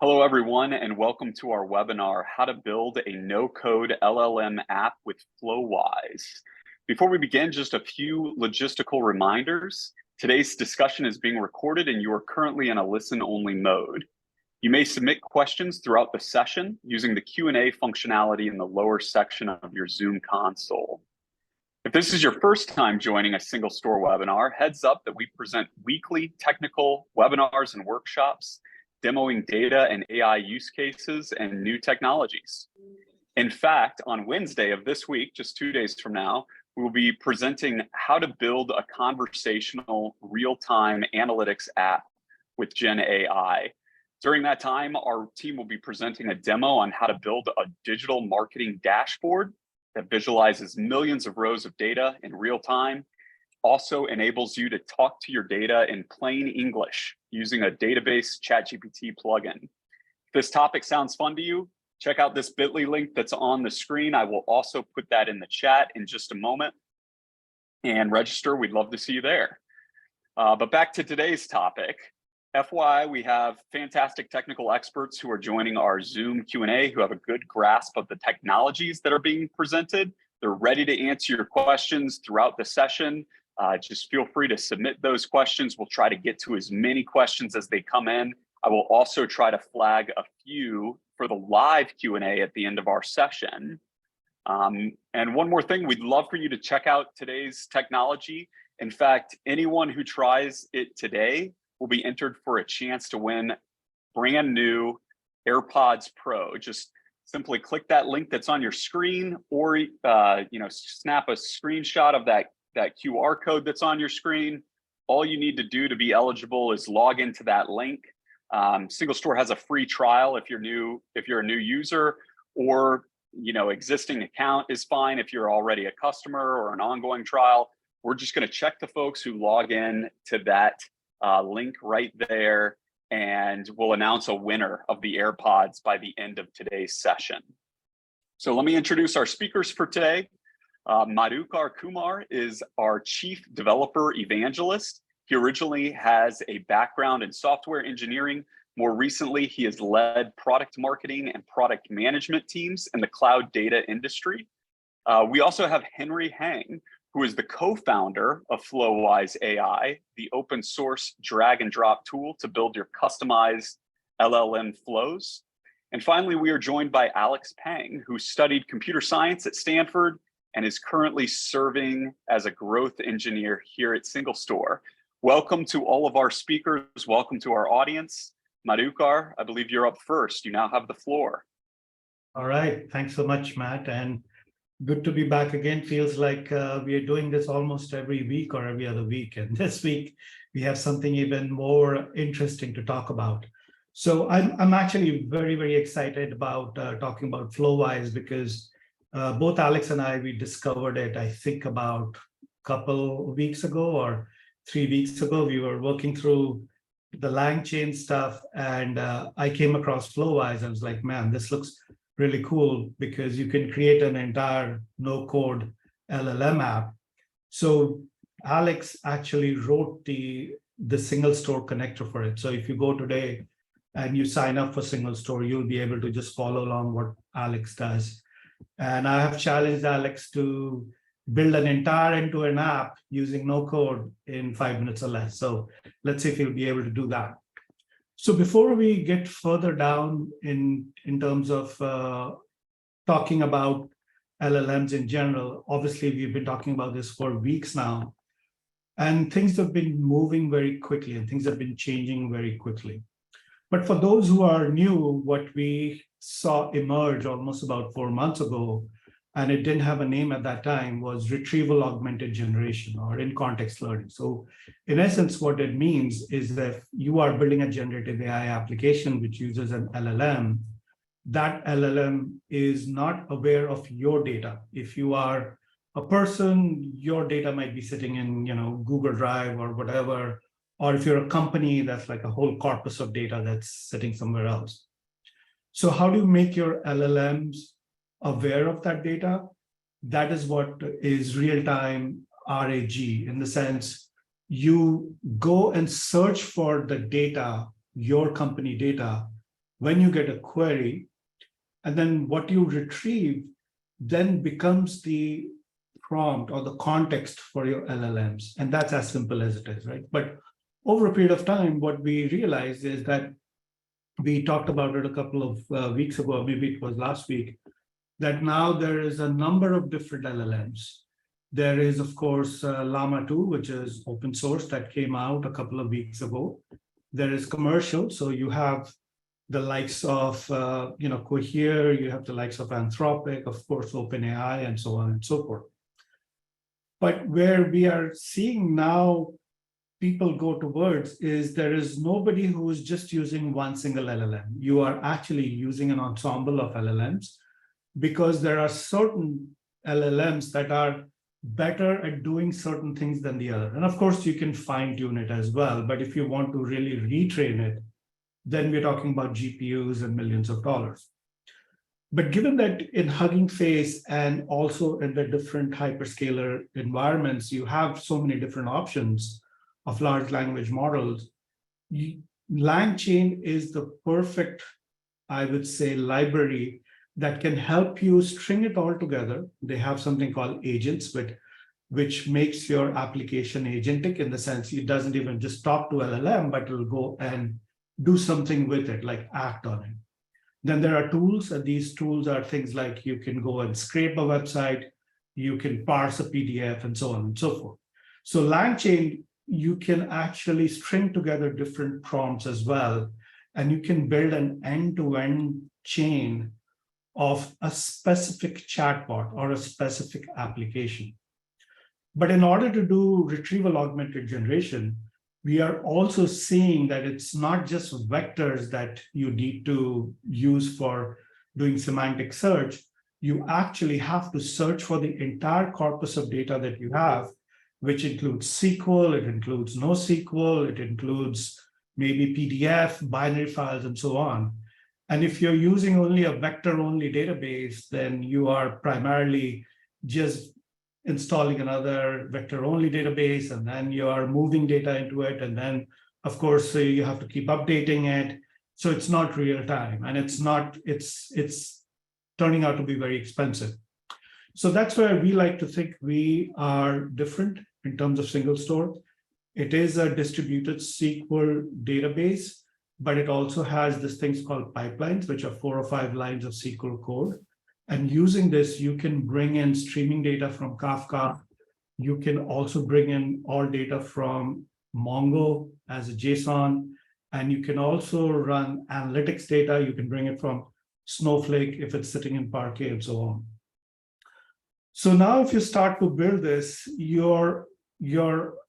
Hello, everyone, and welcome to our webinar, How to Build a No-Code LLM App with Flowise. Before we begin, just a few logistical reminders. Today's discussion is being recorded and you are currently in a listen-only mode. You may submit questions throughout the session using the Q&A functionality in the lower section of your Zoom console. If this is your first time joining a single store webinar, heads up that we present weekly technical webinars and workshops demoing data and AI use cases and new technologies. In fact, on Wednesday of this week, just 2 days from now, we will be presenting how to build a conversational real-time analytics app with Gen AI. During that time, our team will be presenting a demo on how to build a digital marketing dashboard that visualizes millions of rows of data in real time, also enables you to talk to your data in plain English using a database ChatGPT plugin. If this topic sounds fun to you, check out this bit.ly link that's on the screen. I will also put that in the chat in just a moment and register. We'd love to see you there. But back to today's topic. FYI, we have fantastic technical experts who are joining our Zoom Q&A who have a good grasp of the technologies that are being presented. They're ready to answer your questions throughout the session. Just feel free to submit those questions. We'll try to get to as many questions as they come in. I will also try to flag a few for the live Q&A at the end of our session. And one more thing, we'd love for you to check out today's technology. In fact, anyone who tries it today will be entered for a chance to win brand new AirPods Pro. Just simply click that link that's on your screen, or snap a screenshot of that QR code that's on your screen. All you need to do to be eligible is log into that link. Single Store has a free trial if you're a new user, or existing account is fine if you're already a customer or an ongoing trial. We're just going to check the folks who log in to that link right there, and we'll announce a winner of the AirPods by the end of today's session. So let me introduce our speakers for today. Madhukar Kumar is our Chief Developer Evangelist. He originally has a background in software engineering. More recently, he has led product marketing and product management teams in the cloud data industry. We also have Henry Hang, who is the co-founder of Flowise AI, the open source drag and drop tool to build your customized LLM flows. And finally, we are joined by Alex Pang, who studied computer science at Stanford and is currently serving as a growth engineer here at Single Store. Welcome to all of our speakers. Welcome to our audience. Madhukar, I believe you're up first. You now have the floor. All right. Thanks so much, Matt. And good to be back again. Feels like we are doing this almost every week or every other week. And this week, we have something even more interesting to talk about. So I'm actually very, very excited about talking about Flowise, because both Alex and I, we discovered it, I think about a couple weeks ago or 3 weeks ago. We were working through the LangChain stuff, and I came across Flowise. I was like, man, this looks really cool, because you can create an entire no-code LLM app. So Alex actually wrote the single store connector for it. So if you go today and you sign up for Single Store, you'll be able to just follow along what Alex does. And I have challenged Alex to build an entire end-to-end app using no code in 5 minutes or less. So let's see if he'll be able to do that. So before we get further down in terms of talking about LLMs in general, obviously we've been talking about this for weeks now, and things have been moving very quickly and things have been changing very quickly. But for those who are new, what we saw emerge almost about 4 months ago, and it didn't have a name at that time, was retrieval augmented generation, or in-context learning. So in essence, what it means is that you are building a generative AI application which uses an LLM. That LLM is not aware of your data. If you are a person, your data might be sitting in Google Drive or whatever, or if you're a company, that's like a whole corpus of data that's sitting somewhere else. So how do you make your LLMs aware of that data? That is what is real-time RAG, in the sense you go and search for the data, your company data, when you get a query, and then what you retrieve then becomes the prompt or the context for your LLMs. And that's as simple as it is, right? But over a period of time, what we realized is that we talked about it a couple of weeks ago, maybe it was last week, that now there is a number of different LLMs. There is, of course, Llama 2, which is open source that came out a couple of weeks ago. There is commercial, so you have the likes of Cohere, you have the likes of Anthropic, of course, OpenAI, and so on and so forth. But where we are seeing now people go towards is there is nobody who is just using one single LLM. You are actually using an ensemble of LLMs because there are certain LLMs that are better at doing certain things than the other. And of course, you can fine tune it as well. But if you want to really retrain it, then we're talking about GPUs and millions of dollars. But given that in Hugging Face and also in the different hyperscaler environments, you have so many different options of large language models, LangChain is the perfect, I would say, library that can help you string it all together. They have something called agents, which makes your application agentic in the sense it doesn't even just talk to LLM, but it'll go and do something with it, like act on it. Then there are tools, and these tools are things like you can go and scrape a website, you can parse a PDF, and so on and so forth. So LangChain, you can actually string together different prompts as well, and you can build an end-to-end chain of a specific chatbot or a specific application. But in order to do retrieval augmented generation, we are also seeing that it's not just vectors that you need to use for doing semantic search. You actually have to search for the entire corpus of data that you have, which includes SQL, it includes NoSQL, it includes maybe PDF, binary files, and so on. And if you're using only a vector-only database, then you are primarily just installing another vector-only database, and then you are moving data into it. And then, of course, you have to keep updating it. So it's not real time, and it's turning out to be very expensive. So that's where we like to think we are different in terms of single store. It is a distributed SQL database, but it also has these things called pipelines, which are 4 or 5 lines of SQL code. And using this, you can bring in streaming data from Kafka. You can also bring in all data from Mongo as a JSON. And you can also run analytics data. You can bring it from Snowflake if it's sitting in Parquet and so on. So now if you start to build this, your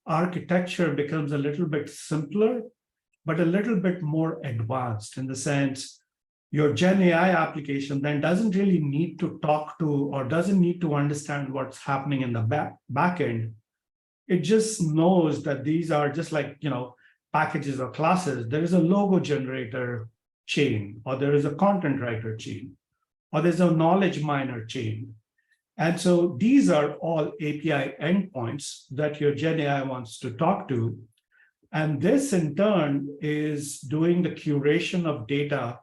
architecture becomes a little bit simpler, but a little bit more advanced in the sense your Gen AI application then doesn't really need to talk to or doesn't need to understand what's happening in the back end. It just knows that these are just like, packages or classes. There is a logo generator chain, or there is a content writer chain, or there's a knowledge miner chain. And so these are all API endpoints that your Gen AI wants to talk to. And this in turn is doing the curation of data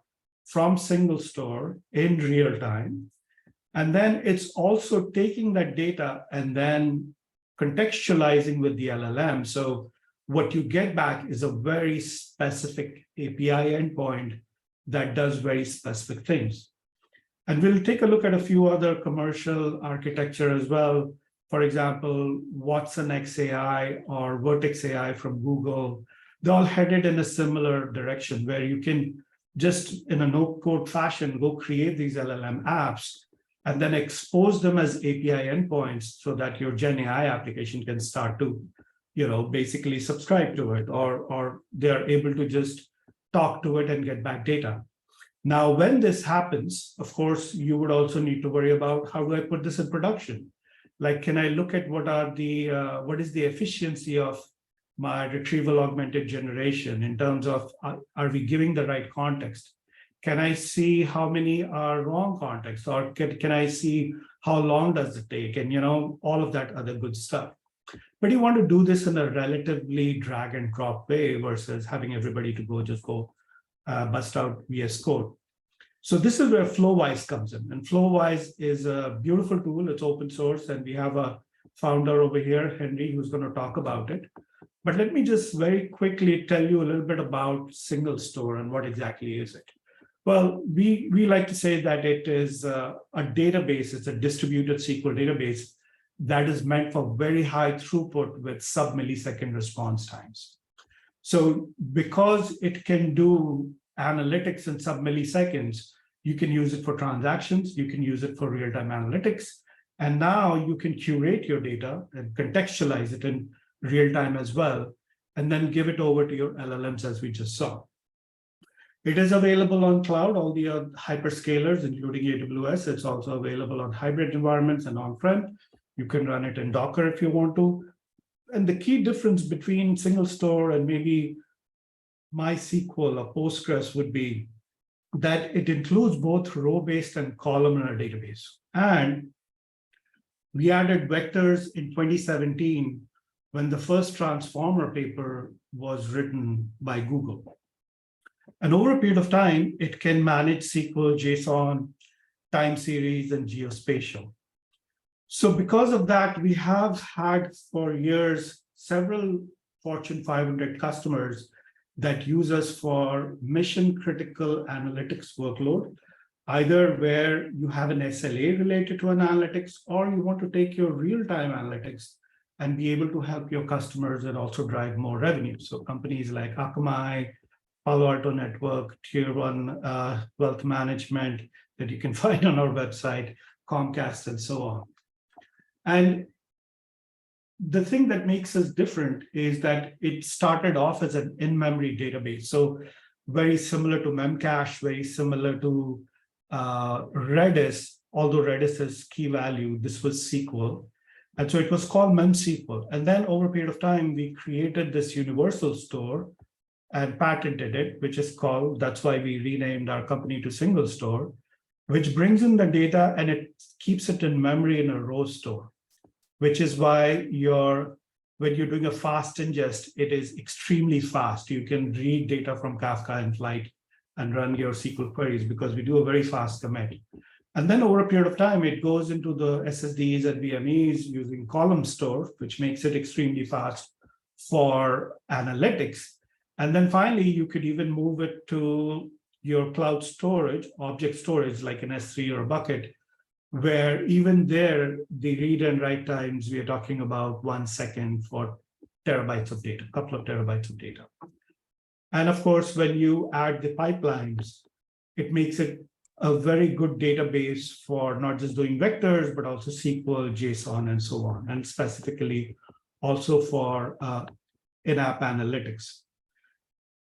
from single store in real time. And then it's also taking that data and then contextualizing with the LLM. So what you get back is a very specific API endpoint that does very specific things. And we'll take a look at a few other commercial architecture as well. For example, Watson XAI or Vertex AI from Google, they're all headed in a similar direction where you can just in a no-code fashion, go create these LLM apps and then expose them as API endpoints so that your Gen AI application can start to, basically subscribe to it, or they're able to just talk to it and get back data. Now, when this happens, of course, you would also need to worry about how do I put this in production? Like, can I look at what is the efficiency of my retrieval augmented generation in terms of, are we giving the right context? Can I see how many are wrong context, or can I see how long does it take, and all of that other good stuff. But you want to do this in a relatively drag and drop way versus having everybody to just go bust out VS Code. So this is where Flowise comes in. And Flowise is a beautiful tool. It's open source, and we have a founder over here, Henry, who's going to talk about it. But let me just very quickly tell you a little bit about single store and what exactly is it. Well, we like to say that it is a database. It's a distributed SQL database that is meant for very high throughput with sub-millisecond response times. So because it can do analytics in sub-milliseconds, you can use it for transactions, you can use it for real-time analytics, and now you can curate your data and contextualize it in real time as well, and then give it over to your LLMs as we just saw. It is available on cloud, all the hyperscalers, including AWS. It's also available on hybrid environments and on-prem. You can run it in Docker if you want to. And the key difference between single store and maybe MySQL or Postgres would be that it includes both row-based and columnar database. And we added vectors in 2017 when the first transformer paper was written by Google. And over a period of time, it can manage SQL, JSON, time series, and geospatial. So because of that, we have had for years several Fortune 500 customers that use us for mission critical analytics workload, either where you have an SLA related to an analytics, or you want to take your real-time analytics and be able to help your customers and also drive more revenue. So companies like Akamai, Palo Alto Network, Tier 1 Wealth Management that you can find on our website, Comcast, and so on. And the thing that makes us different is that it started off as an in-memory database. So very similar to Memcache, very similar to Redis, although Redis is key value, this was SQL. And so it was called MemSQL. And then over a period of time, we created this universal store and patented it, which is called, that's why we renamed our company to Single Store, which brings in the data and it keeps it in memory in a row store, which is why when you're doing a fast ingest, it is extremely fast. You can read data from Kafka in flight and run your SQL queries because we do a very fast commit. And then over a period of time, it goes into the SSDs and VMEs using column store, which makes it extremely fast for analytics. And then finally, you could even move it to your cloud storage, object storage, like an S3 or a bucket, where even there, the read and write times, we are talking about 1 second for terabytes of data, a couple of terabytes of data. And of course, when you add the pipelines, it makes it a very good database for not just doing vectors, but also SQL, JSON, and so on, and specifically also for in-app analytics.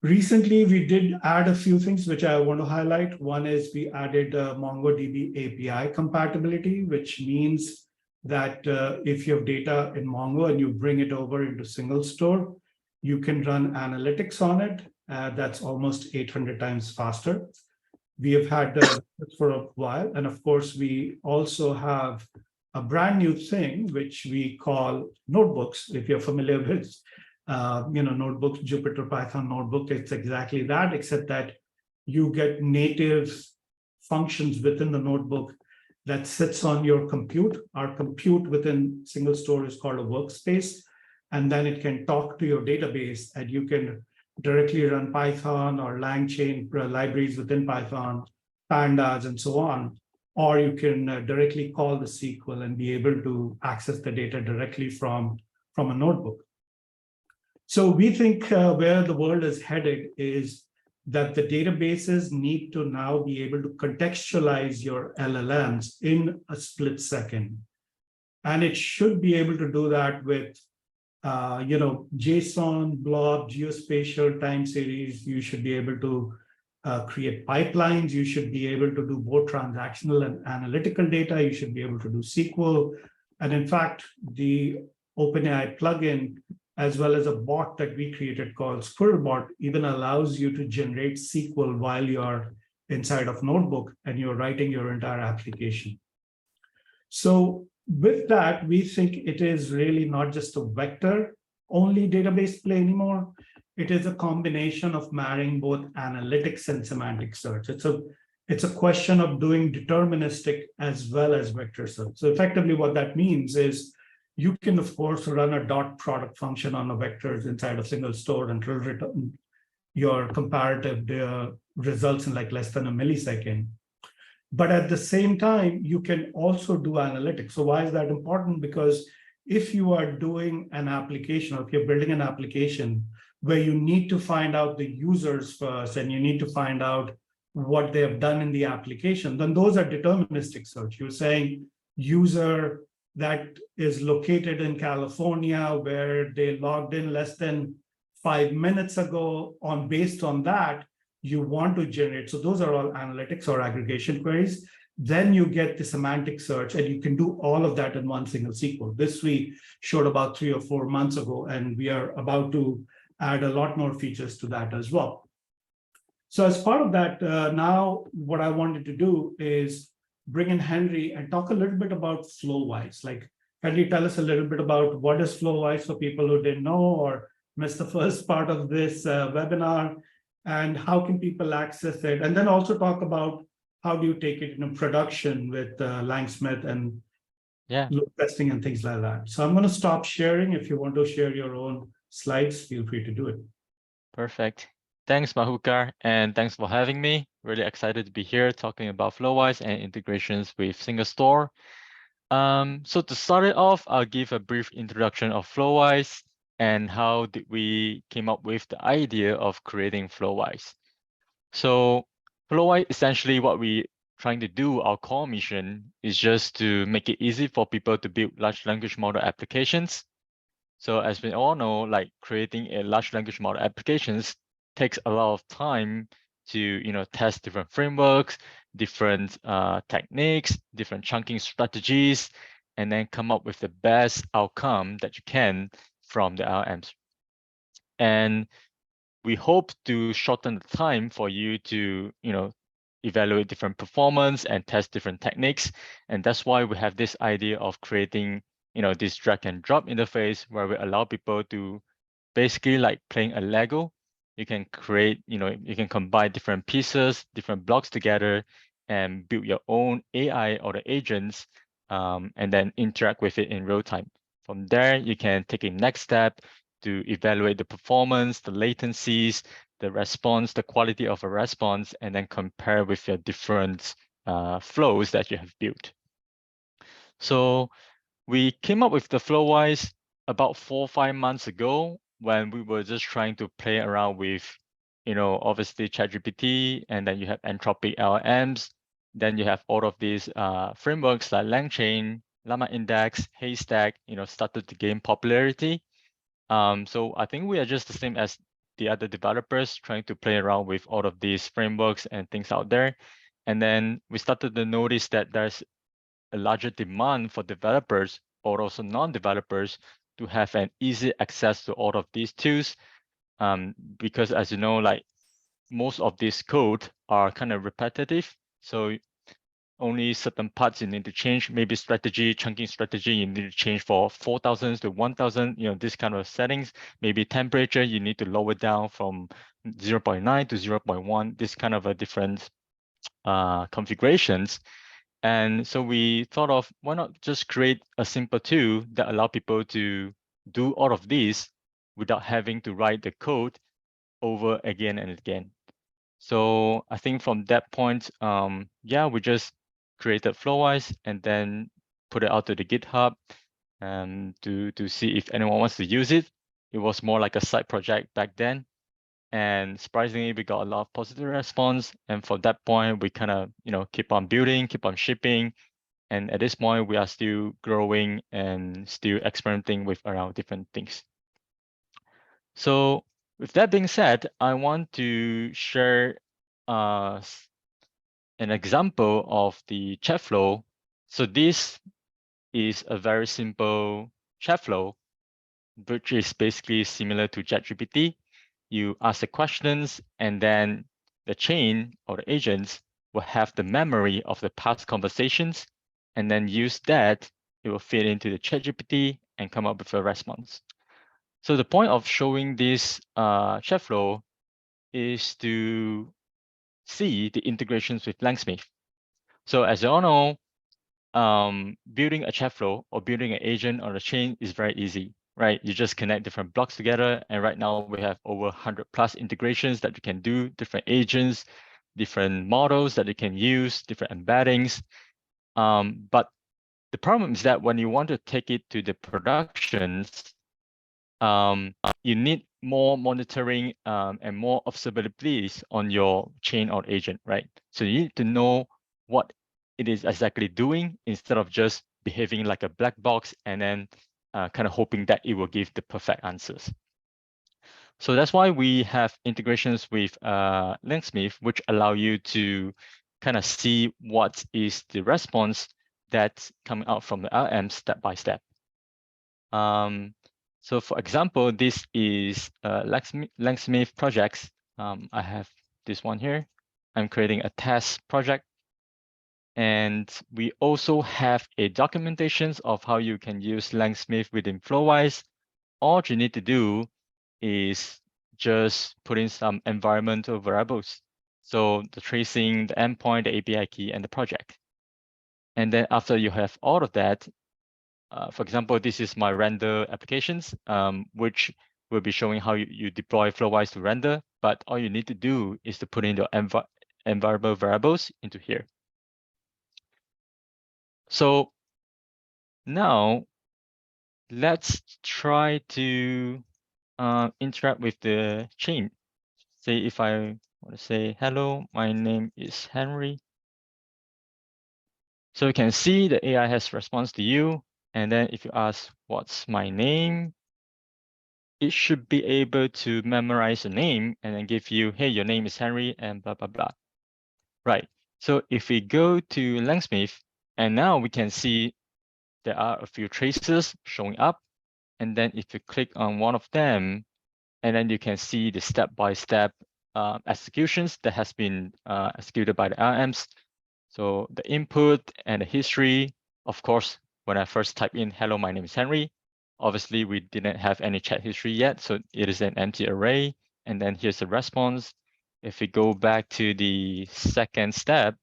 Recently, we did add a few things which I want to highlight. One is we added MongoDB API compatibility, which means that if you have data in Mongo and you bring it over into single store, you can run analytics on it. That's almost 800 times faster. We have had this for a while. And of course, we also have a brand new thing, which we call notebooks. If you're familiar with notebooks, Jupyter Python notebook, it's exactly that, except that you get native functions within the notebook that sits on your compute. Our compute within single store is called a workspace, and then it can talk to your database, and you can directly run Python or LangChain libraries within Python, pandas, and so on. Or you can directly call the SQL and be able to access the data directly from a notebook. So we think where the world is headed is that the databases need to now be able to contextualize your LLMs in a split second. And it should be able to do that with JSON, blob, geospatial, time series. You should be able to create pipelines. You should be able to do both transactional and analytical data. You should be able to do SQL. And in fact, the OpenAI plugin, as well as a bot that we created called SquirrelBot, even allows you to generate SQL while you're inside of Notebook and you're writing your entire application. So with that, we think it is really not just a vector-only database play anymore. it is a combination of marrying both analytics and semantic search. It's a question of doing deterministic as well as vector search. So effectively what that means is you can, of course, run a dot product function on the vectors inside a single store and it'll return your comparative results in like less than a millisecond. But at the same time, you can also do analytics. So why is that important? Because if you are doing an application, or if you're building an application where you need to find out the users first and you need to find out what they have done in the application, then those are deterministic search. You're saying user that is located in California where they logged in less than 5 minutes ago, based on that, you want to generate. So those are all analytics or aggregation queries. Then you get the semantic search, and you can do all of that in one single SQL. This we showed about 3 or 4 months ago, and we are about to add a lot more features to that as well. So as part of that, now what I wanted to do is bring in Henry and talk a little bit about Flowise. Like, Henry, tell us a little bit about what is Flowise for people who didn't know or missed the first part of this webinar, and how can people access it? And then also talk about how do you take it in production with Langsmith and load testing and things like that. So I'm going to stop sharing. If you want to share your own slides, feel free to do it. Perfect. Thanks, Mahukar, and thanks for having me. Really excited to be here talking about Flowise and integrations with Single Store. So to start it off, I'll give a brief introduction of Flowise and how did we came up with the idea of creating Flowise. So Flowise, essentially what we trying to do, our core mission is just to make it easy for people to build large language model applications. So as we all know, like creating a large language model applications takes a lot of time to test different frameworks, different techniques, different chunking strategies, and then come up with the best outcome that you can from the LLMs. And we hope to shorten the time for you to evaluate different performance and test different techniques. And that's why we have this idea of creating this drag and drop interface where we allow people to basically like playing a Lego. You can create, you can combine different pieces, different blocks together and build your own AI or the agents and then interact with it in real time. From there, you can take a next step to evaluate the performance, the latencies, the response, the quality of a response, and then compare with your different flows that you have built. So we came up with the Flowise about 4 or 5 months ago when we were just trying to play around with, obviously ChatGPT, and then you have Anthropic LLMs. Then you have all of these frameworks like LangChain, Llama Index, Haystack, started to gain popularity. So I think we are just the same as the other developers trying to play around with all of these frameworks and things out there. And then we started to notice that there's a larger demand for developers or also non-developers to have an easy access to all of these tools. Because as you know, like most of this code are kind of repetitive. So only certain parts you need to change, maybe strategy, chunking strategy, you need to change for 4,000 to 1,000, this kind of settings. Maybe temperature, you need to lower down from 0.9 to 0.1, this kind of a different configurations. And so we thought of, why not just create a simple tool that allow people to do all of these without having to write the code over again and again. So I think from that point, we just created Flowise and then put it out to the GitHub and to see if anyone wants to use it. It was more like a side project back then. And surprisingly, we got a lot of positive response. And from that point, we kind of, keep on building, keep on shipping. And at this point, we are still growing and still experimenting with around different things. So with that being said, I want to share an example of the chat flow. So this is a very simple chat flow, which is basically similar to ChatGPT. You ask the questions, and then the chain or the agents will have the memory of the past conversations, and then use that, it will fit into the ChatGPT and come up with a response. So the point of showing this chat flow is to see the integrations with Langsmith. So as you all know, building a chat flow or building an agent on a chain is very easy, right? You just connect different blocks together. And right now we have over 100+ integrations that you can do, different agents, different models that you can use, different embeddings. But the problem is that when you want to take it to the productions, you need more monitoring and more observabilities on your chain or agent, right? So you need to know what it is exactly doing instead of just behaving like a black box and then kind of hoping that it will give the perfect answers. So that's why we have integrations with Linksmith, which allow you to kind of see what is the response that's coming out from the LM step by step. So for example, this is Langsmith projects. I have this one here. I'm creating a test project. And we also have a documentation of how you can use Langsmith within Flowise. All you need to do is just put in some environmental variables. So the tracing, the endpoint, the API key, and the project. And then after you have all of that, for example, this is my render applications, which will be showing how you deploy Flowise to render. But all you need to do is to put in your environment variables into here. So now let's try to interact with the chain. Say if I want to say, hello, my name is Henry. So you can see the AI has response to you. And then if you ask, what's my name? It should be able to memorize a name and then give you, hey, your name is Henry and blah, blah, blah. Right. So if we go to Langsmith, and now we can see there are a few traces showing up. And then if you click on one of them, and then you can see the step-by-step executions that has been executed by the LMs. So the input and the history, of course, when I first type in, hello, my name is Henry, obviously we didn't have any chat history yet. So it is an empty array. And then here's the response. If we go back to the second step,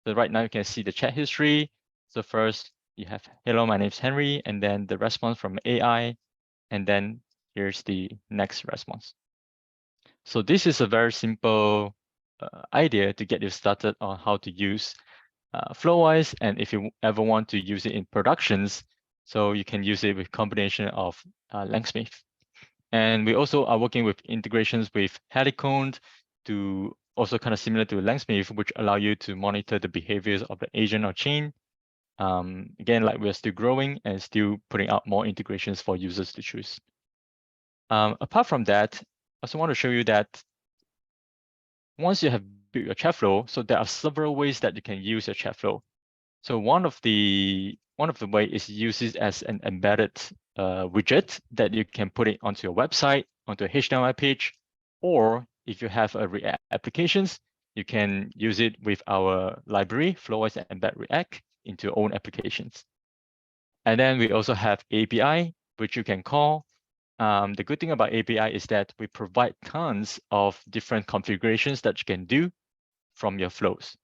so right now you can see the chat history. So first you have, hello, my name is Henry, and then the response from AI, and then here's the next response. So this is a very simple idea to get you started on how to use Flowise. And if you ever want to use it in productions, so you can use it with combination of Langsmith. And we also are working with integrations with Helicon to also kind of similar to Langsmith, which allow you to monitor the behaviors of the agent or chain. Again, like we're still growing and still putting out more integrations for users to choose. Apart from that, I also want to show you that once you have built your chat flow, so there are several ways that you can use your chat flow. So one of the way is use it as an embedded widget that you can put it onto your website, onto a HTML page, or if you have a React applications, you can use it with our library, Flowise Embed React, into your own applications. And then we also have API, which you can call. The good thing about API is that we provide tons of different configurations that you can do from your flows.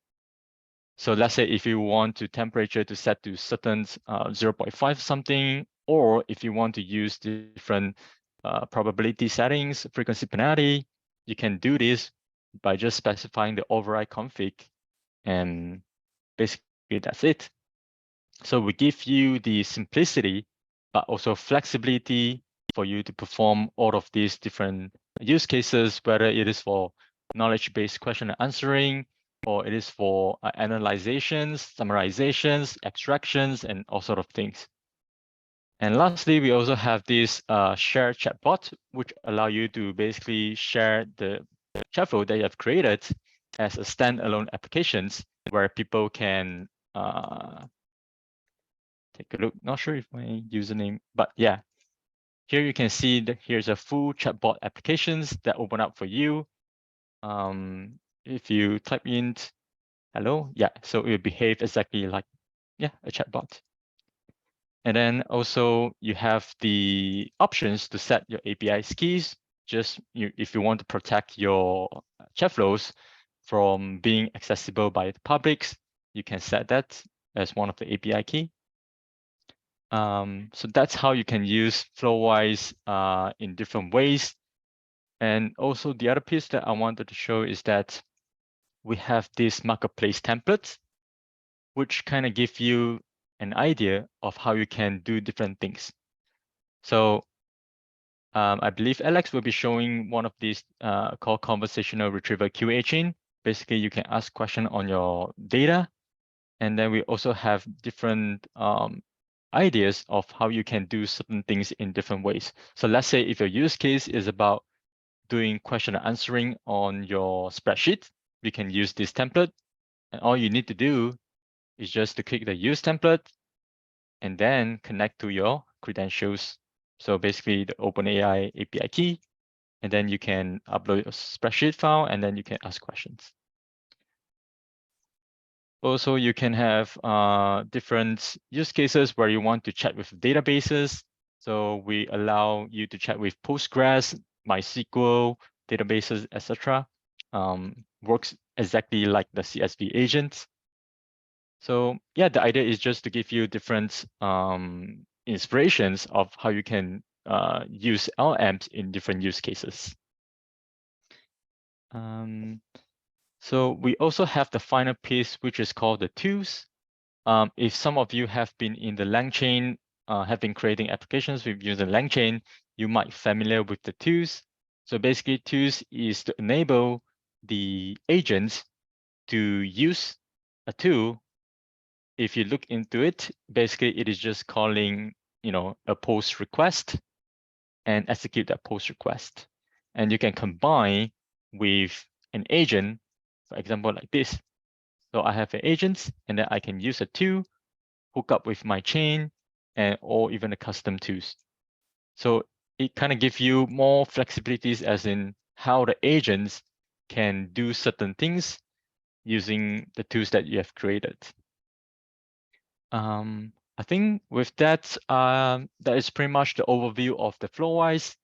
So let's say if you want to temperature to set to certain 0.5 something, or if you want to use different probability settings, frequency penalty, you can do this by just specifying the override config. And basically that's it. So we give you the simplicity, but also flexibility for you to perform all of these different use cases, whether it is for knowledge-based question and answering, or it is for analyzations, summarizations, extractions, and all sort of things. And lastly, we also have this share chatbot, which allow you to basically share the chat flow that you have created as a standalone applications where people can take a look. Not sure if my username, but yeah. Here you can see that here's a full chatbot applications that open up for you. If you type in hello, yeah, so it will behave exactly like a chatbot. And then also you have the options to set your API keys. If you want to protect your chat flows from being accessible by the publics, you can set that as one of the API key. So that's how you can use Flowise in different ways. And also the other piece that I wanted to show is that we have this marketplace templates, which kind of give you an idea of how you can do different things. So I believe Alex will be showing one of these called conversational retrieval QA chain. Basically, you can ask question on your data. And then we also have different ideas of how you can do certain things in different ways. So let's say if your use case is about doing question and answering on your spreadsheet, we can use this template. And all you need to do is just to click the use template and then connect to your credentials. So basically the OpenAI API key, and then you can upload a spreadsheet file and then you can ask questions. Also, you can have different use cases where you want to chat with databases. So we allow you to chat with Postgres, MySQL, databases, etc. Works exactly like the CSV agents. So yeah, the idea is just to give you different inspirations of how you can use LLMs in different use cases. So we also have the final piece, which is called the tools. If some of you have been in the LangChain, have been creating applications with using LangChain, you might be familiar with the tools. So basically, tools is to enable the agents to use a tool. If you look into it, basically it is just calling, a post request and execute that post request. And you can combine with an agent, for example, like this. So I have an agent, and then I can use a tool, hook up with my chain, or even a custom tools. So it kind of gives you more flexibilities as in how the agents can do certain things using the tools that you have created. I think with that, that is pretty much the overview of the Flowise.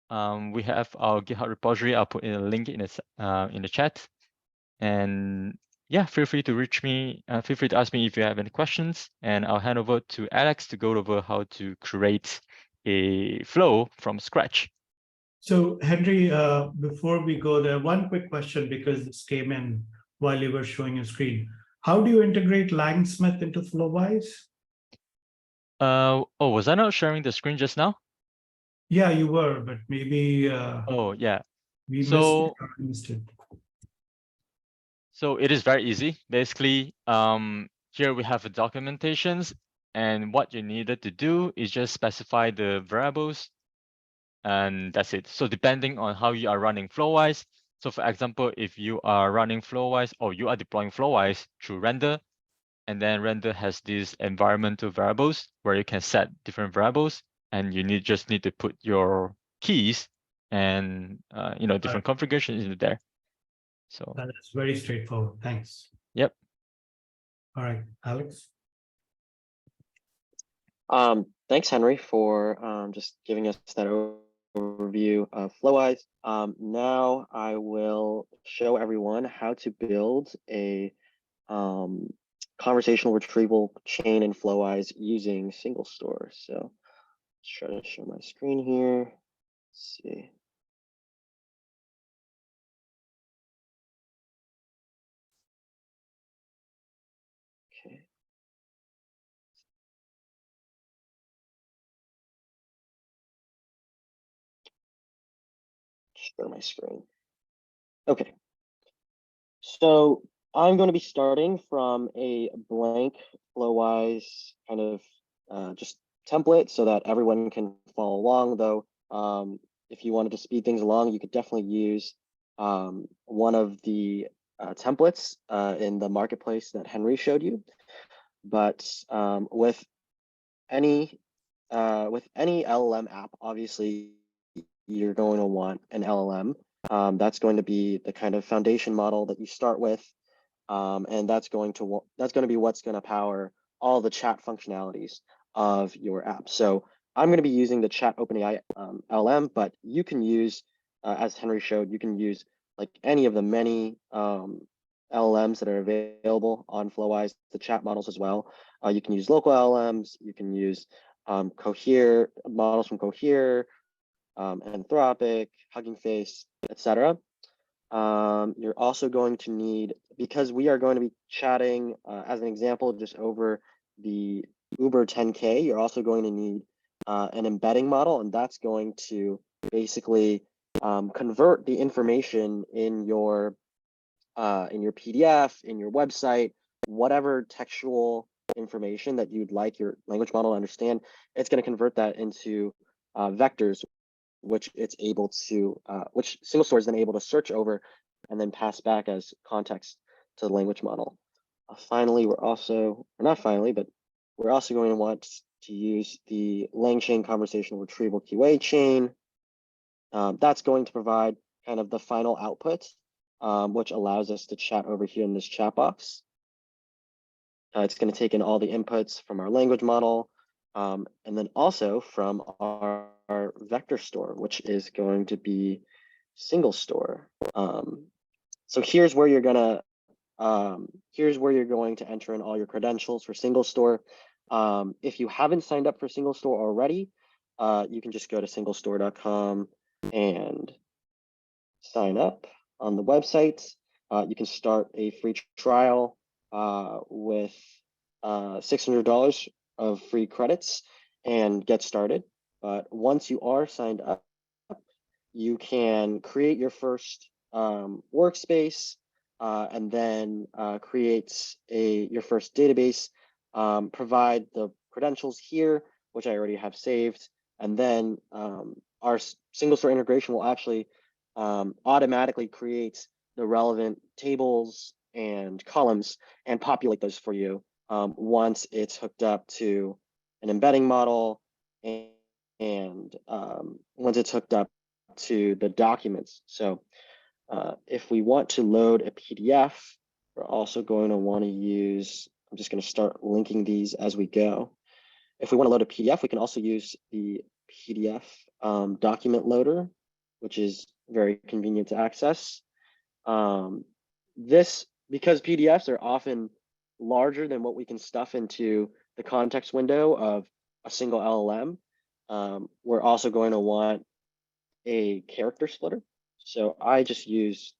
We have our GitHub repository. I'll put in a link in the chat. And yeah, feel free to reach me. Feel free to ask me if you have any questions, and I'll hand over to Alex to go over how to create a flow from scratch. So Henry, before we go there, one quick question, because this came in while you were showing your screen. How do you integrate Langsmith into Flowise? Was I not sharing the screen just now? Yeah, you were, but maybe Oh yeah. we missed it. So it is very easy. Basically, here we have the documentations, and what you needed to do is just specify the variables, and that's it. So depending on how you are running Flowise, so for example, if you are running Flowise or you are deploying Flowise through render, and then render has these environmental variables where you can set different variables, and you just need to put your keys and different configurations into there. So that is very straightforward. Thanks. Yep. All right, Alex. Thanks, Henry, for just giving us that overview of Flowise. Now I will show everyone how to build a conversational retrieval chain in Flowise using single store. So let's try to share my screen here. Let's see. Okay. Share my screen. Okay. So I'm going to be starting from a blank Flowise kind of just template so that everyone can follow along, though. If you wanted to speed things along, you could definitely use one of the templates in the marketplace that Henry showed you. But with any LLM app, obviously you're going to want an LLM. That's going to be the kind of foundation model that you start with, and that's going to be what's going to power all the chat functionalities of your app. So I'm going to be using the Chat OpenAI LLM, but you can use, as Henry showed, you can use like any of the many LLMs that are available on Flowise, the chat models as well. You can use local LLMs, you can use Cohere, models from Cohere, Anthropic, Hugging Face, etc. You're also going to need, because we are going to be chatting, as an example, just over the Uber 10K, you're also going to need an embedding model, and that's going to basically convert the information in your PDF, in your website, whatever textual information that you'd like your language model to understand. It's going to convert that into vectors, which it's able to, which single store is then able to search over and then pass back as context to the language model. Finally, we're also, or not finally, but we're also going to want to use the LangChain conversational retrieval QA chain. That's going to provide kind of the final output, which allows us to chat over here in this chat box. It's going to take in all the inputs from our language model, and then also from our vector store, which is going to be single store. So here's where you're gonna enter in all your credentials for single store. If you haven't signed up for single store already, you can just go to singlestore.com and sign up on the website. You can start a free trial with $600 of free credits and get started. But once you are signed up, you can create your first workspace and then create your first database, provide the credentials here, which I already have saved, and then our single store integration will actually automatically create the relevant tables and columns and populate those for you once it's hooked up to an embedding model and once it's hooked up to the documents. So if we want to load a PDF, we're also going to want to use, I'm just going to start linking these as we go. If we want to load a PDF, we can also use the PDF document loader, which is very convenient to access. Because PDFs are often larger than what we can stuff into the context window of a single LLM, we're also going to want a character splitter. So I just use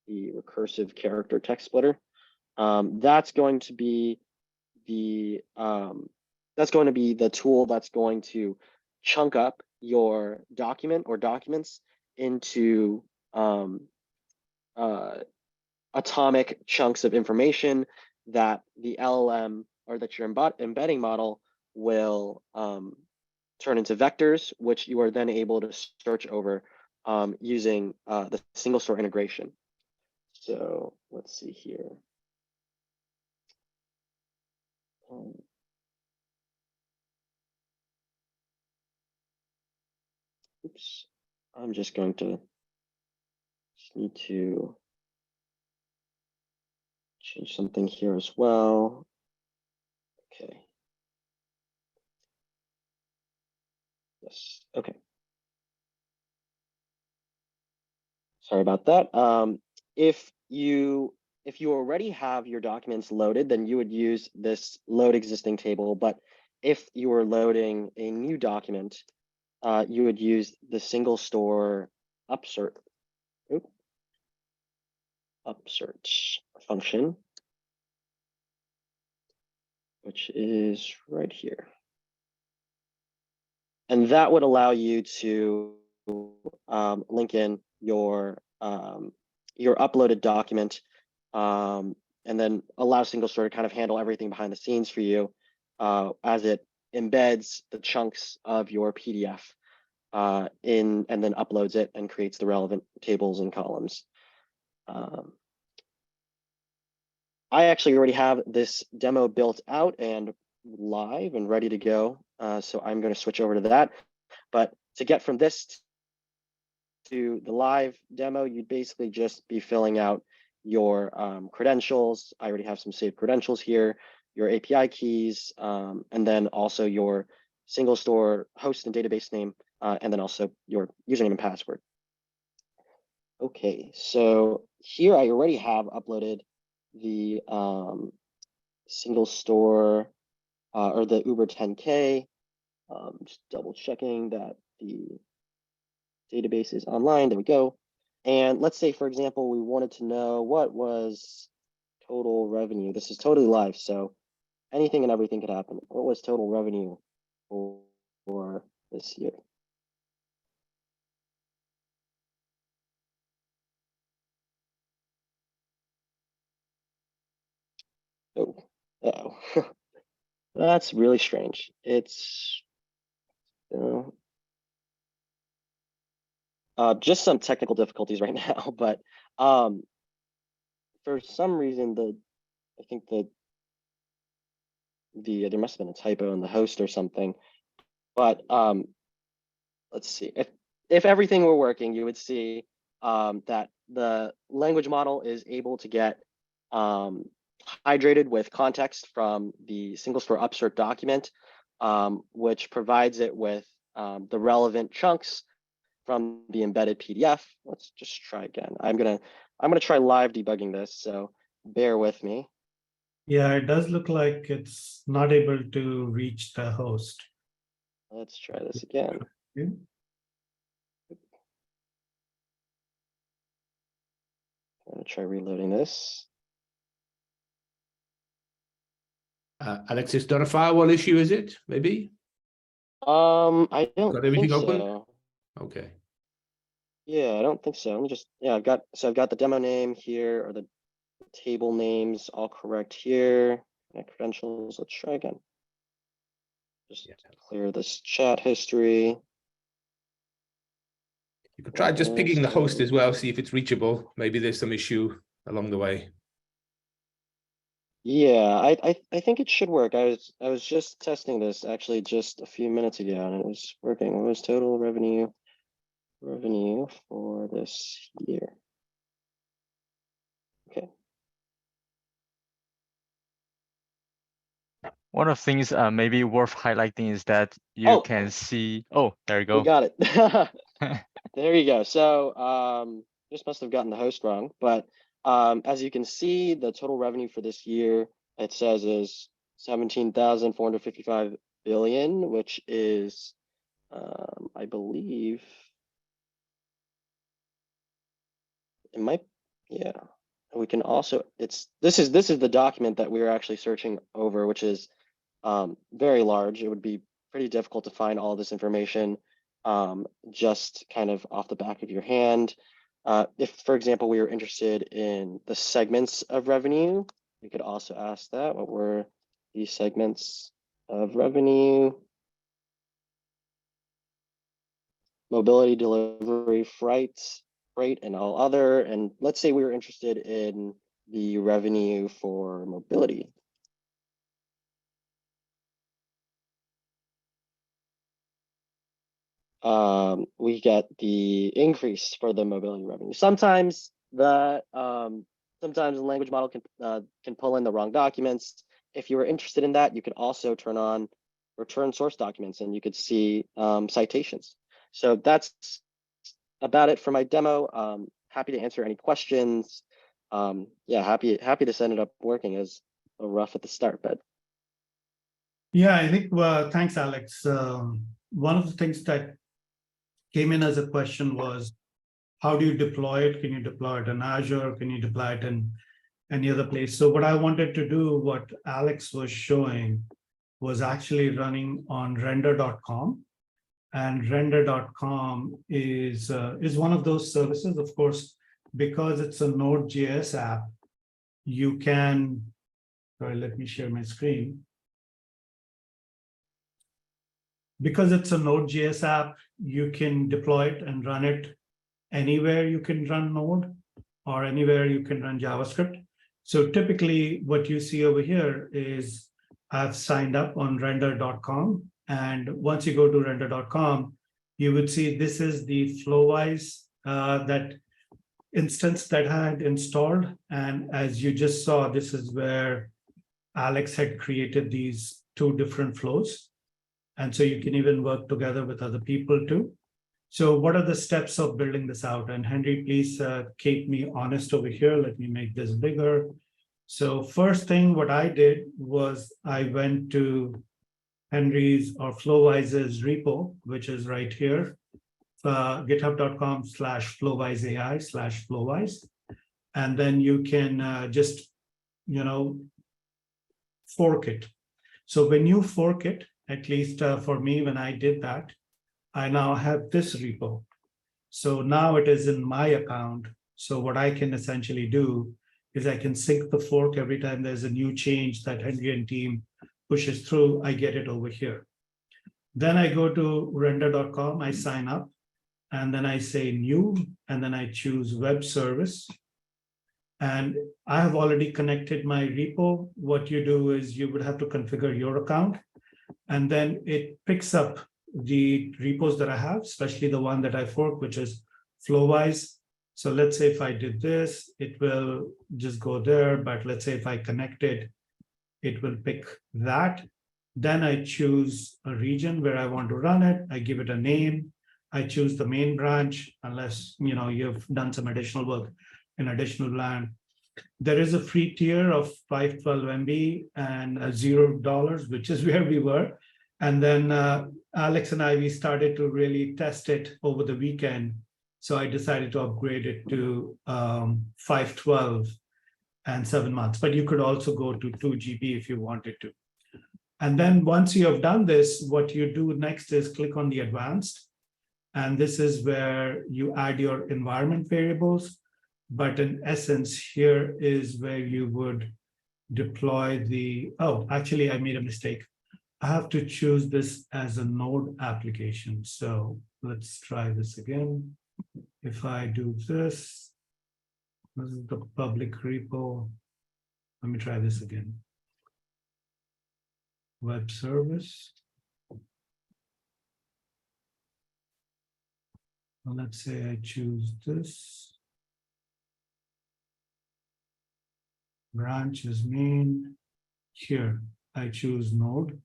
the recursive character text splitter. That's going to be the tool that's going to chunk up your document or documents into atomic chunks of information that the LLM or that your embedding model will turn into vectors, which you are then able to search over using the single store integration. So let's see here. Oops, I'm just going to need to change something here as well. Okay. Yes, okay. Sorry about that. If you already have your documents loaded, then you would use this load existing table. But if you were loading a new document, you would use the single store upsearch function, which is right here. And that would allow you to link in your uploaded document and then allow single store to kind of handle everything behind the scenes for you as it embeds the chunks of your PDF and then uploads it and creates the relevant tables and columns. I actually already have this demo built out and live and ready to go. So I'm going to switch over to that. But to get from this to the live demo, you'd basically just be filling out your credentials. I already have some saved credentials here. your API keys, and then also your single store host and database name, and then also your username and password. Okay, so here I already have uploaded the single store or the Uber 10K. Just double checking that the database is online. There we go. And let's say, for example, we wanted to know what was total revenue. This is totally live, so anything and everything could happen. What was total revenue for this year? Oh, uh-oh. That's really strange. It's just some technical difficulties right now, but for some reason I think there must have been a typo in the host or something. But let's see, if everything were working, you would see that the language model is able to get hydrated with context from the single store upsert document, which provides it with the relevant chunks from the embedded PDF. Let's just try again. I'm gonna try live debugging this, so bear with me. Yeah, it does look like it's not able to reach the host. Let's try this again. Yeah. I'm gonna try reloading this. Alex, it's not a firewall issue, is it? Maybe? I don't Got everything think open? so. Okay. Yeah, I don't think so. Let me just, yeah, I've got the demo name here, or the table names all correct here. My credentials, let's try again. Just clear this chat history. You could try just picking the host as well, see if it's reachable. Maybe there's some issue along the way. Yeah, I think it should work. I was just testing this actually just a few minutes ago, and it was working. What was total revenue for this year? Okay. One of the things maybe worth highlighting is that you can see. Oh, there you go. We got it. There you go. So just must have gotten the host wrong, but as you can see, the total revenue for this year, it says, is 17,455 billion, which is I believe it might, yeah. We can also, this is the document that we were actually searching over, which is very large. It would be pretty difficult to find all this information just kind of off the back of your hand. If, for example, we were interested in the segments of revenue, we could also ask that. What were these segments of revenue? Mobility, delivery, freight, and all other. And let's say we were interested in the revenue for mobility. We get the increase for the mobility revenue. Sometimes the language model can pull in the wrong documents. If you were interested in that, you could also turn on return source documents, and you could see citations. So that's about it for my demo. Happy to answer any questions. Yeah, happy to set it up working. As rough at the start, but Yeah, I think, thanks, Alex. One of the things that came in as a question was, how do you deploy it? Can you deploy it in Azure? Can you deploy it in any other place? So what I wanted to do, what Alex was showing, was actually running on render.com. And render.com is one of those services. Of course, because it's a Node.js app, you can, sorry, let me share my screen. Because it's a Node.js app, you can deploy it and run it anywhere you can run Node, or anywhere you can run JavaScript. So typically what you see over here is I've signed up on render.com. And once you go to render.com, you would see this is the Flowise that instance that I had installed. And as you just saw, this is where Alex had created these 2 different flows. And so you can even work together with other people too. So what are the steps of building this out? And Henry, please keep me honest over here. Let me make this bigger. So first thing, what I did was I went to Henry's or Flowise's repo, which is right here, github.com/Flowise AI/Flowise. And then you can just, fork it. So when you fork it, at least for me, when I did that, I now have this repo. So now it is in my account. So what I can essentially do is I can sync the fork every time there's a new change that Henry and team pushes through, I get it over here. Then I go to render.com, I sign up, and then I say new, and then I choose web service. And I have already connected my repo. What you do is you would have to configure your account, and then it picks up the repos that I have, especially the one that I fork, which is Flowise. So let's say if I did this, it will just go there. But let's say if I connect it, it will pick that. Then I choose a region where I want to run it. I give it a name. I choose the main branch, unless you've done some additional work in additional land. There is a free tier of 512 MB and $0, which is where we were. And then Alex and I, we started to really test it over the weekend. So I decided to upgrade it to 512 and 7 months. But you could also go to 2 GB if you wanted to. And then once you have done this, what you do next is click on the advanced. And this is where you add your environment variables. But in essence, here is where you would deploy the, oh, actually, I made a mistake. I have to choose this as a node application. So let's try this again. If I do this is the public repo. Let me try this again. Web service. Well, let's say I choose this. Branch is main. Here, I choose node.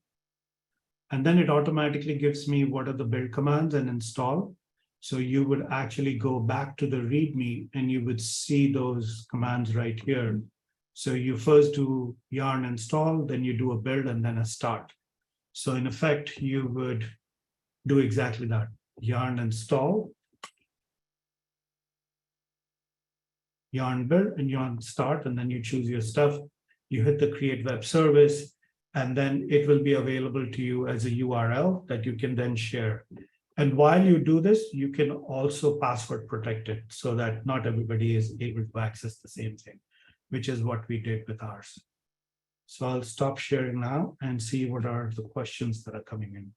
And then it automatically gives me what are the build commands and install. So you would actually go back to the README and you would see those commands right here. So you first do yarn install, then you do a build and then a start. So in effect, you would do exactly that. Yarn install, yarn build, and yarn start, and then you choose your stuff. You hit the create web service, and then it will be available to you as a URL that you can then share. And while you do this, you can also password protect it so that not everybody is able to access the same thing, which is what we did with ours. So I'll stop sharing now and see what are the questions that are coming in.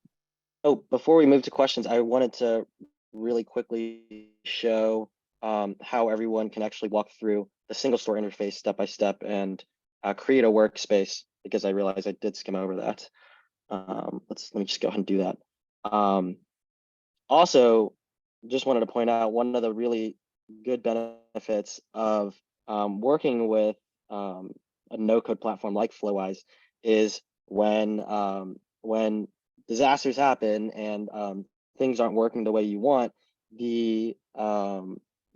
Oh, before we move to questions, I wanted to really quickly show how everyone can actually walk through the single store interface step by step and create a workspace, because I realized I did skim over that. Let me just go ahead and do that. Also, just wanted to point out one of the really good benefits of working with a no-code platform like Flowise is when disasters happen and things aren't working the way you want,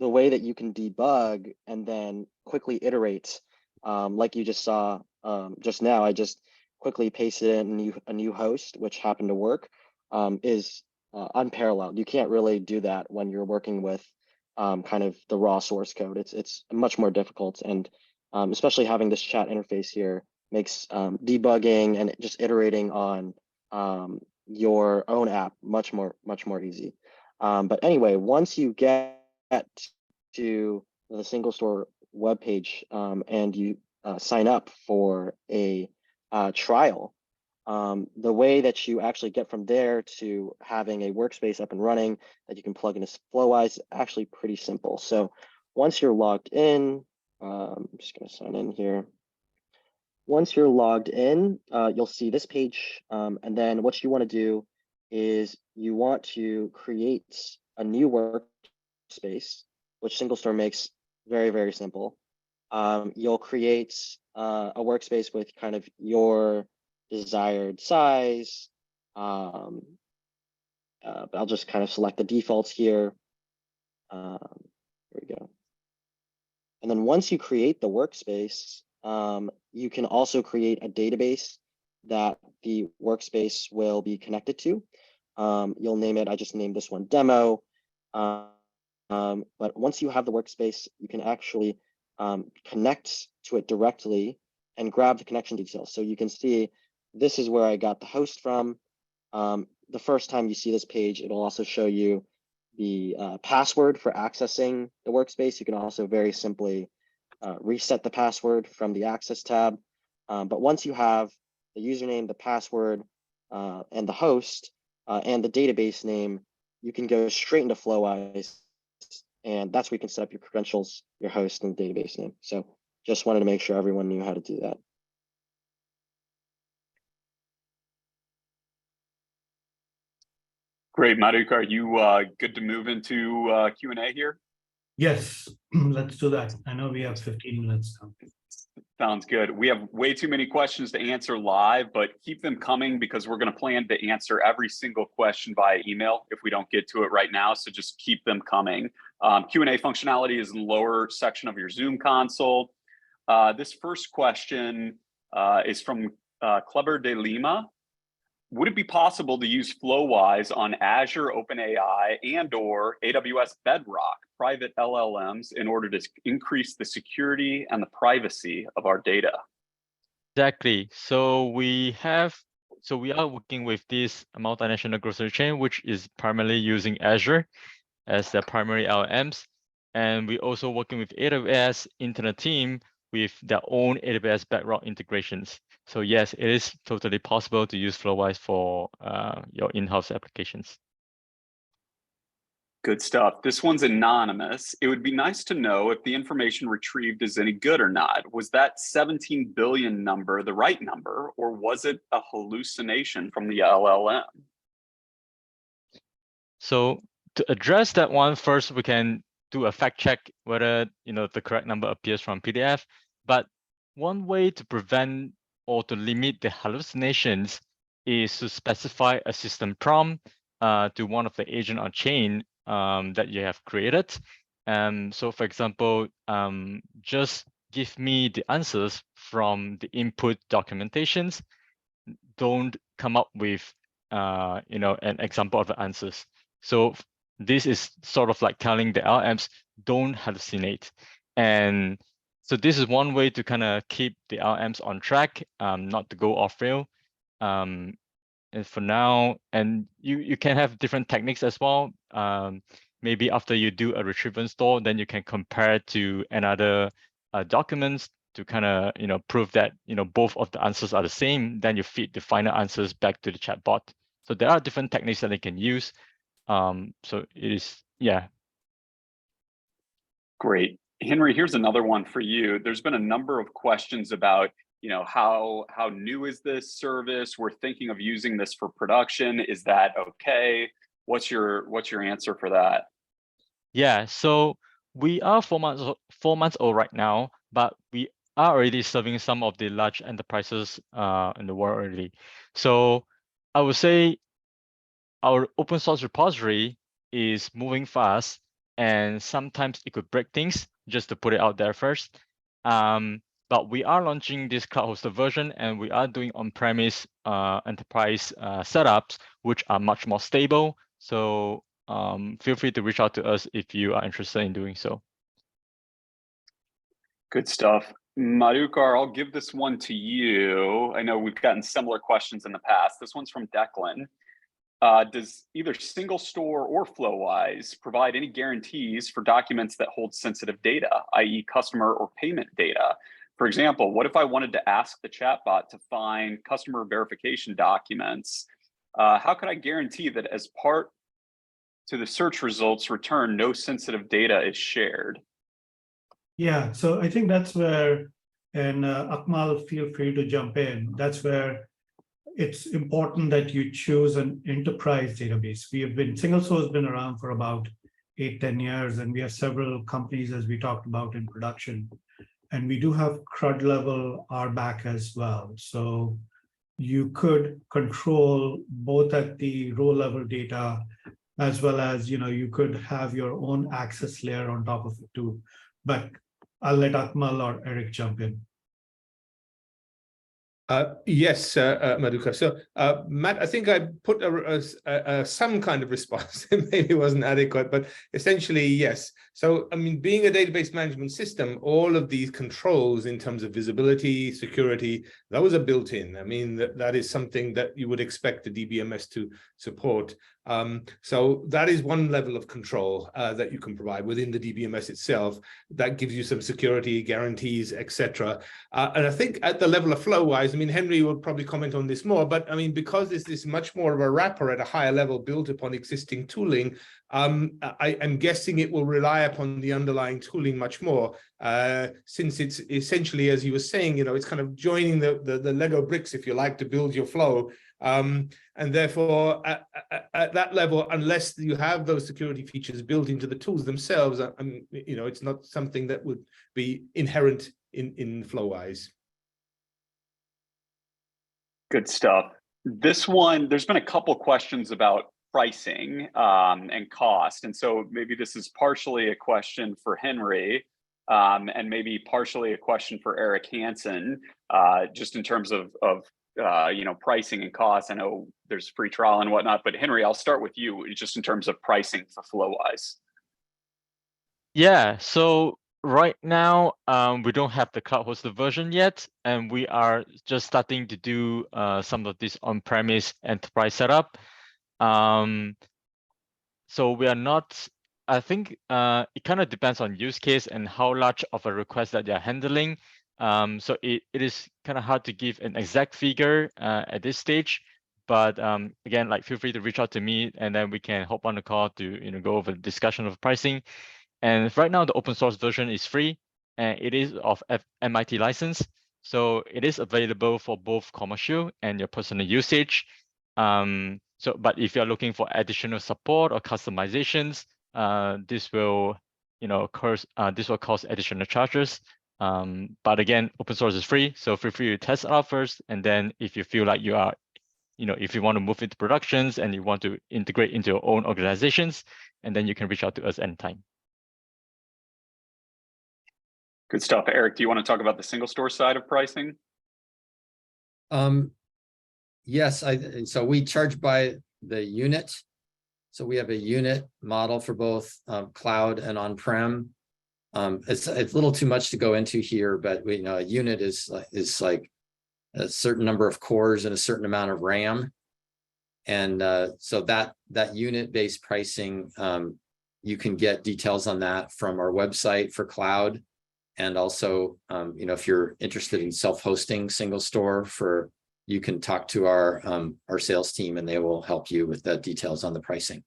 the way that you can debug and then quickly iterate, like you just saw just now, I just quickly pasted in a new host, which happened to work, is unparalleled. You can't really do that when you're working with kind of the raw source code. It's much more difficult, and especially having this chat interface here makes debugging and just iterating on your own app much more easy. But anyway, once you get to the single store webpage and you sign up for a trial, the way that you actually get from there to having a workspace up and running that you can plug into Flowise is actually pretty simple. So once you're logged in, I'm just going to sign in here. Once you're logged in, you'll see this page. And then what you want to do is you want to create a new workspace, which single store makes very, very simple. you'll create a workspace with kind of your desired size. I'll just kind of select the defaults here. Here we go. And then once you create the workspace, you can also create a database that the workspace will be connected to. You'll name it, I just named this one demo. But once you have the workspace, you can actually connect to it directly and grab the connection details. So you can see this is where I got the host from. The first time you see this page, it'll also show you the password for accessing the workspace. You can also very simply reset the password from the Access tab. But once you have the username, the password, and the host, and the database name, you can go straight into Flowise, and that's where you can set up your credentials, your host, and database name. So just wanted to make sure everyone knew how to do that. Great, Madhuk, are you good to move into Q&A here? Yes, let's do that. I know we have 15 minutes now. Sounds good. We have way too many questions to answer live, but keep them coming because we're going to plan to answer every single question via email if we don't get to it right now. So just keep them coming. Q&A functionality is in the lower section of your Zoom console. This first question is from Kleber de Lima. Would it be possible to use Flowise on Azure OpenAI and/or AWS Bedrock private LLMs in order to increase the security and the privacy of our data? Exactly. So we are working with this multinational grocery chain, which is primarily using Azure as their primary LLMs. And we're also working with AWS internal team with their own AWS Bedrock integrations. So yes, it is totally possible to use Flowise for your in-house applications. Good stuff. This one's anonymous. It would be nice to know if the information retrieved is any good or not. Was that 17 billion number the right number, or was it a hallucination from the LLM? So to address that one, first we can do a fact check whether the correct number appears from PDF. But one way to prevent or to limit the hallucinations is to specify a system prompt to one of the agent on chain that you have created. So for example, just give me the answers from the input documentations. Don't come up with an example of the answers. So this is sort of like telling the LLMs don't hallucinate. And so this is one way to kind of keep the LLMs on track, not to go off rail. And for now, and you can have different techniques as well. Maybe after you do a retrieve and store, then you can compare to another documents to kind of prove that both of the answers are the same. Then you feed the final answers back to the chatbot. So there are different techniques that they can use. So it is, yeah. Great. Henry, here's another one for you. There's been a number of questions about, how new is this service? We're thinking of using this for production. Is that okay? What's your answer for that? Yeah, so we are 4 months old right now, but we are already serving some of the large enterprises in the world already. So I would say our open source repository is moving fast, and sometimes it could break things, just to put it out there first. But we are launching this cloud hosted version, and we are doing on-premise enterprise setups, which are much more stable. So feel free to reach out to us if you are interested in doing so. Good stuff. Madhukar, I'll give this one to you. I know we've gotten similar questions in the past. This one's from Declan. Does either single store or Flowise provide any guarantees for documents that hold sensitive data, i.e. customer or payment data? For example, what if I wanted to ask the chatbot to find customer verification documents? How could I guarantee that as part to the search results return, no sensitive data is shared? Yeah, so I think that's where, and Akmal, feel free to jump in. That's where it's important that you choose an enterprise database. Single source has been around for about 8-10 years, and we have several companies, as we talked about, in production. and we do have CRUD level RBAC as well. So you could control both at the row level data, as well as, you could have your own access layer on top of it too. But I'll let Akmal or Eric jump in. Yes, Madhukar. So, Matt, I think I put some kind of response. Maybe it wasn't adequate, but essentially, yes. So, I mean, being a database management system, all of these controls in terms of visibility, security, those are built in. I mean, that is something that you would expect the DBMS to support. So that is one level of control that you can provide within the DBMS itself. That gives you some security guarantees, etc. And I think at the level of Flowise, I mean, Henry will probably comment on this more, but I mean, because this is much more of a wrapper at a higher level built upon existing tooling, I'm guessing it will rely upon the underlying tooling much more, since it's essentially, as you were saying, it's kind of joining the Lego bricks, if you like, to build your flow. And therefore, at that level, unless you have those security features built into the tools themselves, it's not something that would be inherent in Flowise. Good stuff. This one, there's been a couple questions about pricing and cost. And so maybe this is partially a question for Henry, and maybe partially a question for Eric Hansen, just in terms of pricing and cost. I know there's free trial and whatnot, but Henry, I'll start with you just in terms of pricing for Flowise. Yeah, so right now, we don't have the cloud hosted version yet, and we are just starting to do some of this on-premise enterprise setup. So we are not, I think it kind of depends on use case and how large of a request that you're handling. So it is kind of hard to give an exact figure at this stage. But again, feel free to reach out to me, and then we can hop on the call to go over the discussion of pricing. And right now, the open source version is free, and it is of MIT license. So it is available for both commercial and your personal usage. But if you're looking for additional support or customizations, this will, cost additional charges. But again, open source is free, so feel free to test it out first. And then if you feel like you are, if you want to move into productions and you want to integrate into your own organizations, and then you can reach out to us anytime. Good stuff. Eric, do you want to talk about the single store side of pricing? Yes, so we charge by the unit. So we have a unit model for both cloud and on-prem. It's a little too much to go into here, but a unit is like a certain number of cores and a certain amount of RAM. And so that unit-based pricing, you can get details on that from our website for cloud. And also, if you're interested in self-hosting single store, you can talk to our sales team, and they will help you with the details on the pricing.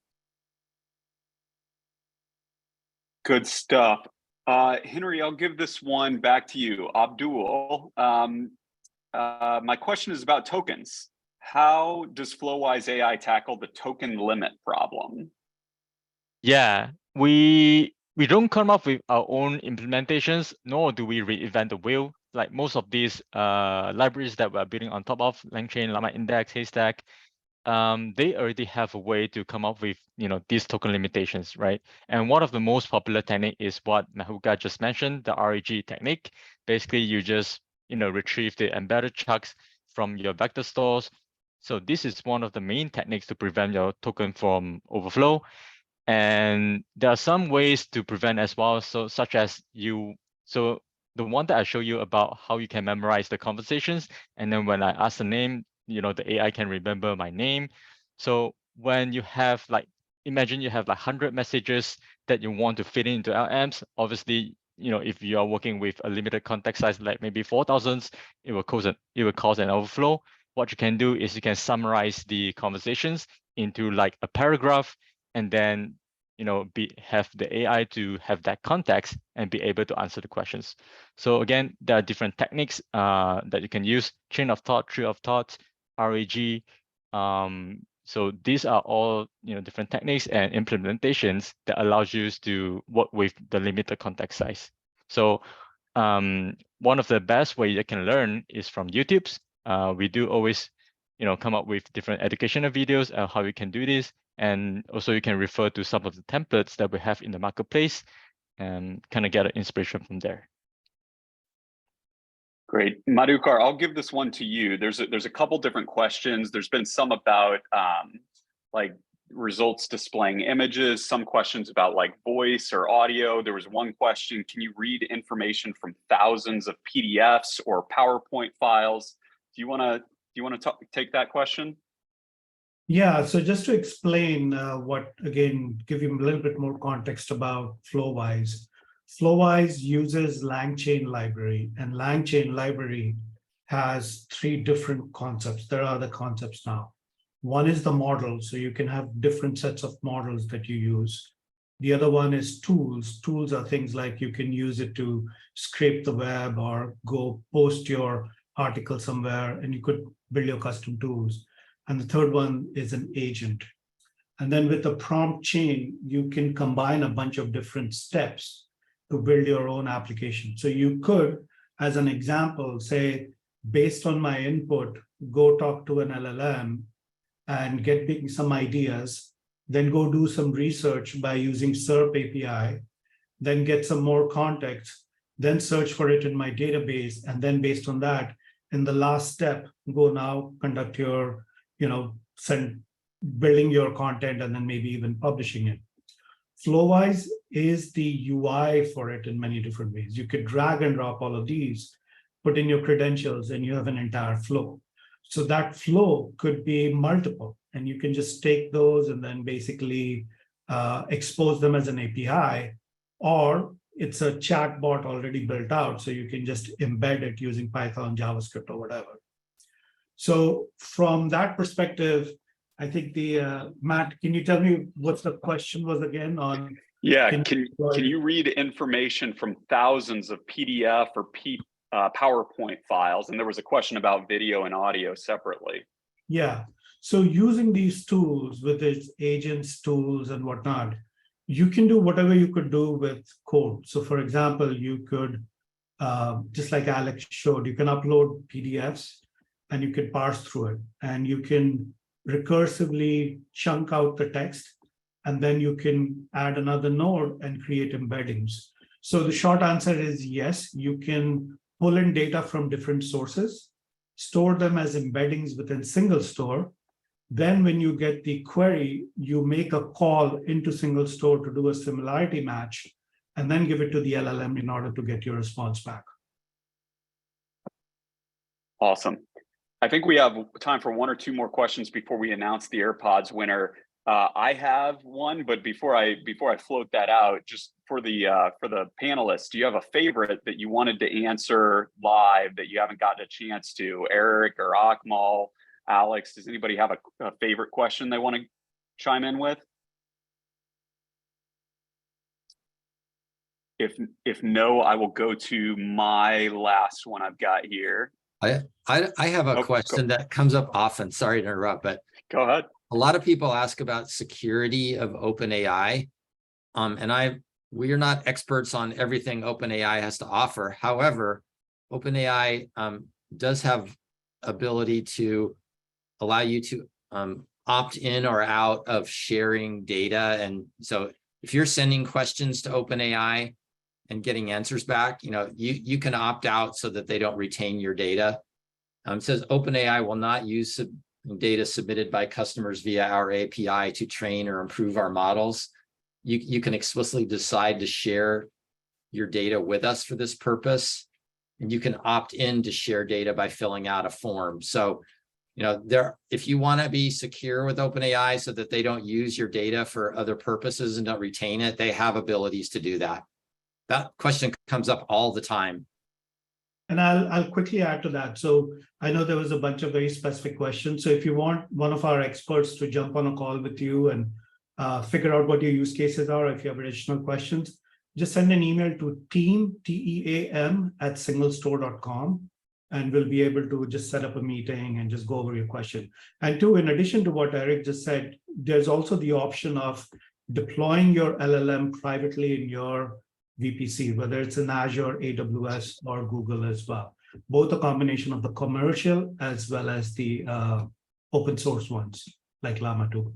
Good stuff. Henry, I'll give this one back to you. Abdul, my question is about tokens. How does Flowise AI tackle the token limit problem? Yeah, we don't come up with our own implementations, nor do we reinvent the wheel. Like most of these libraries that we're building on top of, LangChain, Llama Index, Haystack, they already have a way to come up with these token limitations, right? And one of the most popular technique is what Mahuka just mentioned, the RAG technique. Basically, you just retrieve the embedded chunks from your vector stores. So this is one of the main techniques to prevent your token from overflow. And there are some ways to prevent as well. So such as so the one that I show you about how you can memorize the conversations, and then when I ask the name, the AI can remember my name. So when you have imagine you have 100 messages that you want to fit into LMs, obviously, if you are working with a limited context size, like maybe 4,000, it will cause an overflow. What you can do is you can summarize the conversations into a paragraph, and then have the AI to have that context and be able to answer the questions. So again, there are different techniques that you can use: chain of thought, tree of thought, RAG. So these are all different techniques and implementations that allows you to work with the limited context size. So one of the best way you can learn is from YouTube's. We do always, come up with different educational videos on how you can do this. And also you can refer to some of the templates that we have in the marketplace and kind of get an inspiration from there. Great. Madhukar, I'll give this one to you. There's a couple different questions. There's been some about like results displaying images, some questions about like voice or audio. There was one question, can you read information from thousands of PDFs or PowerPoint files? Do you want to take that question? Yeah, so just to explain give you a little bit more context about Flowise. Flowise uses LangChain library, and LangChain library has 3 different concepts. There are other concepts now. One is the model, so you can have different sets of models that you use. The other one is tools. Tools are things like you can use it to scrape the web or go post your article somewhere, and you could build your custom tools. And the third one is an agent. And then with the prompt chain, you can combine a bunch of different steps to build your own application. So you could, as an example, say, based on my input, go talk to an LLM and get some ideas, then go do some research by using SERP API, then get some more context, then search for it in my database. And then based on that, in the last step, go now conduct your, building your content and then maybe even publishing it. Flowise is the UI for it in many different ways. You could drag and drop all of these, put in your credentials, and you have an entire flow. So that flow could be multiple, and you can just take those and then basically expose them as an API, or it's a chat bot already built out, so you can just embed it using Python, JavaScript, or whatever. So from that perspective, I think Matt, can you tell me what the question was again on? Yeah, can you read information from thousands of PDF or PowerPoint files? And there was a question about video and audio separately. Yeah, so using these tools with its agents, tools, and whatnot, you can do whatever you could do with code. So for example, you could, just like Alex showed, you can upload PDFs and you can parse through it, and you can recursively chunk out the text, and then you can add another node and create embeddings. So the short answer is yes, you can pull in data from different sources, store them as embeddings within single store. Then when you get the query, you make a call into single store to do a similarity match, and then give it to the LLM in order to get your response back. Awesome. I think we have time for 1 or 2 more questions before we announce the AirPods winner. I have one, but before I float that out, just for the panelists, do you have a favorite that you wanted to answer live that you haven't gotten a chance to? Eric or Akmal, Alex, does anybody have a favorite question they want to chime in with? If no, I will go to my last one I've got here. I have a question that comes up often. Sorry to interrupt, but go ahead. A lot of people ask about security of OpenAI, and we are not experts on everything OpenAI has to offer. However, OpenAI does have ability to allow you to opt in or out of sharing data, and so if you're sending questions to OpenAI and getting answers back, you can opt out so that they don't retain your data. It says OpenAI will not use data submitted by customers via our API to train or improve our models. You can explicitly decide to share your data with us for this purpose, and you can opt in to share data by filling out a form. So, if you want to be secure with OpenAI so that they don't use your data for other purposes and don't retain it, they have abilities to do that. That question comes up all the time. And I'll quickly add to that. So I know there was a bunch of very specific questions. So if you want one of our experts to jump on a call with you and figure out what your use cases are, if you have additional questions, just send an email to team@singlestore.com, and we'll be able to just set up a meeting and just go over your question. And 2, in addition to what Eric just said, there's also the option of deploying your LLM privately in your VPC, whether it's in Azure, AWS, or Google as well. Both a combination of the commercial as well as the open source ones like Llama 2.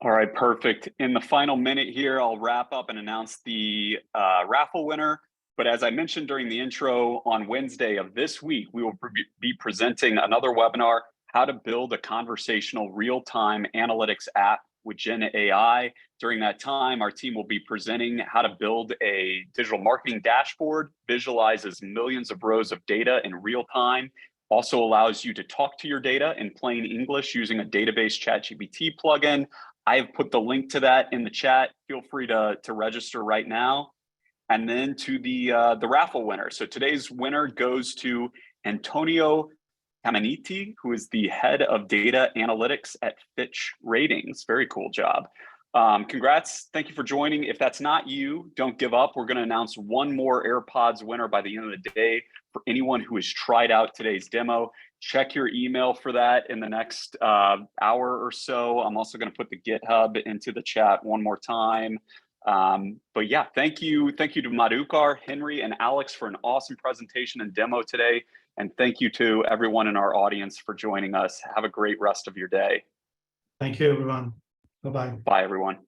All right, perfect. In the final minute here, I'll wrap up and announce the raffle winner. But as I mentioned during the intro, on Wednesday of this week, we will be presenting another webinar, how to build a conversational real-time analytics app with Gen AI. During that time, our team will be presenting how to build a digital marketing dashboard, visualizes millions of rows of data in real time, also allows you to talk to your data in plain English using a database ChatGPT plugin. I have put the link to that in the chat. Feel free to register right now. And then to the raffle winner. So today's winner goes to Antonio Caminiti, who is the head of data analytics at Fitch Ratings. Very cool job. Congrats. Thank you for joining. If that's not you, don't give up. We're going to announce one more AirPods winner by the end of the day for anyone who has tried out today's demo. Check your email for that in the next hour or so. I'm also going to put the GitHub into the chat one more time. But yeah, thank you to Madhukar, Henry, and Alex for an awesome presentation and demo today. And thank you to everyone in our audience for joining us. Have a great rest of your day. Thank you, everyone. Bye-bye. Bye, everyone.